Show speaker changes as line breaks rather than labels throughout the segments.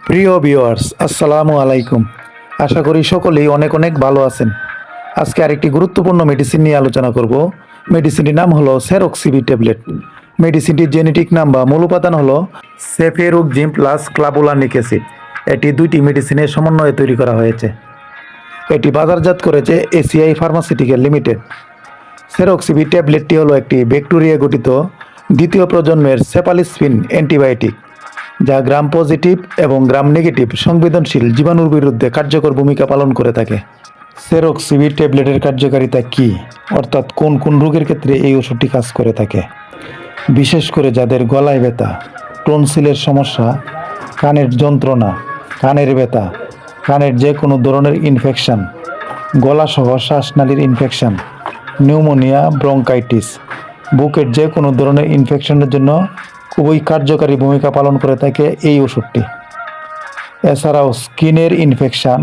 প্রিয় ভিউয়ার্স, আসসালামু আলাইকুম। আশা করি সকলেই অনেক অনেক ভালো আছেন। আজকে আরেকটি গুরুত্বপূর্ণ মেডিসিন নিয়ে আলোচনা করব। মেডিসিনটির নাম হলো সেরোক্সিবি ট্যাবলেট। মেডিসিনটির জেনেটিক নাম বা মূল উপাদান হলো সেফেরুকজিম প্লাস ক্লাবুলানিক অ্যাসিড। এটি দুইটি মেডিসিনের সমন্বয়ে তৈরি করা হয়েছে। এটি বাজারজাত করেছে এসিআই ফার্মাসিউটিক্যাল লিমিটেড। সেরোক্সিবি ট্যাবলেটটি হলো একটি ব্যাকটেরিয়া গঠিত দ্বিতীয় প্রজন্মের সেফালিস্পিন অ্যান্টিবায়োটিক, যা গ্রাম পজিটিভ এবং গ্রাম নেগেটিভ সংবেদনশীল জীবাণুর বিরুদ্ধে কার্যকর ভূমিকা পালন করে থাকে। সেরোক্সিবি ট্যাবলেটের কার্যকারিতা কী, অর্থাৎ কোন কোন রোগের ক্ষেত্রে এই ওষুধটি কাজ করে থাকে? বিশেষ করে যাদের গলায় ব্যথা, টনসিলের সমস্যা, কানের যন্ত্রণা, কানের ব্যথা, কানের যে কোনো ধরনের ইনফেকশন, গলাসহ শ্বাসনালীর ইনফেকশন, নিউমোনিয়া, ব্রঙ্কাইটিস, বুকের যে কোনো ধরনের ইনফেকশনের জন্য খুবই কার্যকারী ভূমিকা পালন করে থাকে এই ওষুধটি। এছাড়াও স্কিনের ইনফেকশান,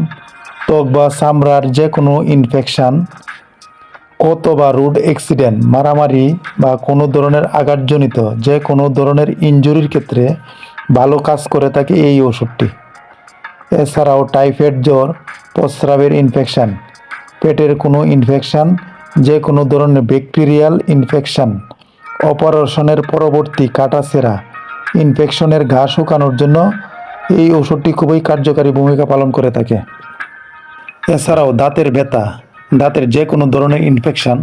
ত্বক বা চামড়ার যে কোনো ইনফেকশান, ক্ষত বা রোড অ্যাক্সিডেন্ট, মারামারি বা কোনো ধরনের আঘাতজনিত যে কোনো ধরনের ইনজুরির ক্ষেত্রে ভালো কাজ করে থাকে এই ওষুধটি। এছাড়াও টাইফয়েড জ্বর, প্রস্রাবের ইনফেকশান, পেটের কোনো ইনফেকশান, যে কোনো ধরনের ব্যাকটেরিয়াল ইনফেকশান, অপারেশনের পরবর্তী কাটাছেঁড়া ইনফেকশনের ঘা শুকানোর জন্য এই ওষুধটি খুবই কার্যকারী ভূমিকা পালন করে থাকে। এছাড়াও দাঁতের ব্যথা, দাঁতের যে কোনো ধরনের ইনফেকশান,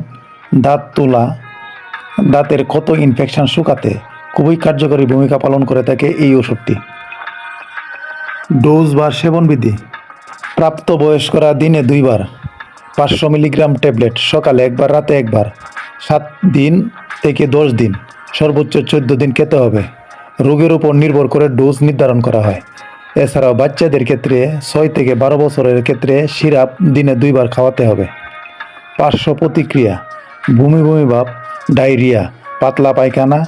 দাঁত তোলা, দাঁতের ক্ষত ইনফেকশান শুকাতে খুবই কার্যকরী ভূমিকা পালন করে থাকে এই ওষুধটি। ডোজ বা সেবনবিধি: প্রাপ্তবয়স্করা দিনে 2 বার 500 মিলিগ্রাম ট্যাবলেট, সকালে একবার, রাতে একবার, 7 দিন থেকে 10 দিন, সর্বোচ্চ 14 দিন খেতে হবে। রোগের উপর নির্ভর করে ডোজ নির্ধারণ করা হয়। এছাড়াও বাচ্চাদের ক্ষেত্রে 6 থেকে 12 বছরের ক্ষেত্রে সিরাপ দিনে 2 বার খাওয়াতে হবে। পার্শ্ব প্রতিক্রিয়া: বমি বমি ভাব, ডায়রিয়া, পাতলা পায়খানা,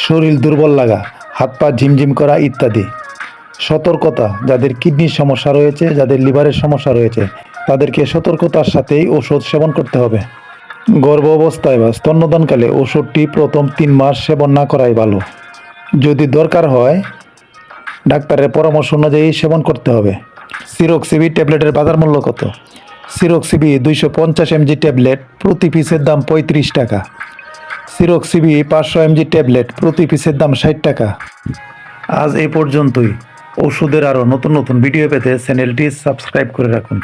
শরীর দুর্বল লাগা, হাত পা ঝিমঝিম করা ইত্যাদি। সতর্কতা: যাদের কিডনির সমস্যা রয়েছে, যাদের লিভারের সমস্যা রয়েছে, তাদেরকে সতর্কতার সাথেই ওষুধ সেবন করতে হবে। গর্ভ অবস্থায় বা স্তন্যদানকালে ওষুধটি প্রথম 3 মাস সেবন না করাই ভালো। যদি দরকার হয় ডাক্তারের পরামর্শ অনুযায়ী সেবন করতে হবে। সেরোক্সিবি ট্যাবলেটের বাজার মূল্য কত? সেরোক্সিবি 250 mg ট্যাবলেট প্রতি পিসের দাম 35 টাকা। সেরোক্সিবি 500 mg ট্যাবলেট প্রতি পিসের দাম 60 টাকা। আজ এই পর্যন্তই। ওষুধের আরও নতুন নতুন ভিডিও পেতে চ্যানেলটি সাবস্ক্রাইব করে রাখুন।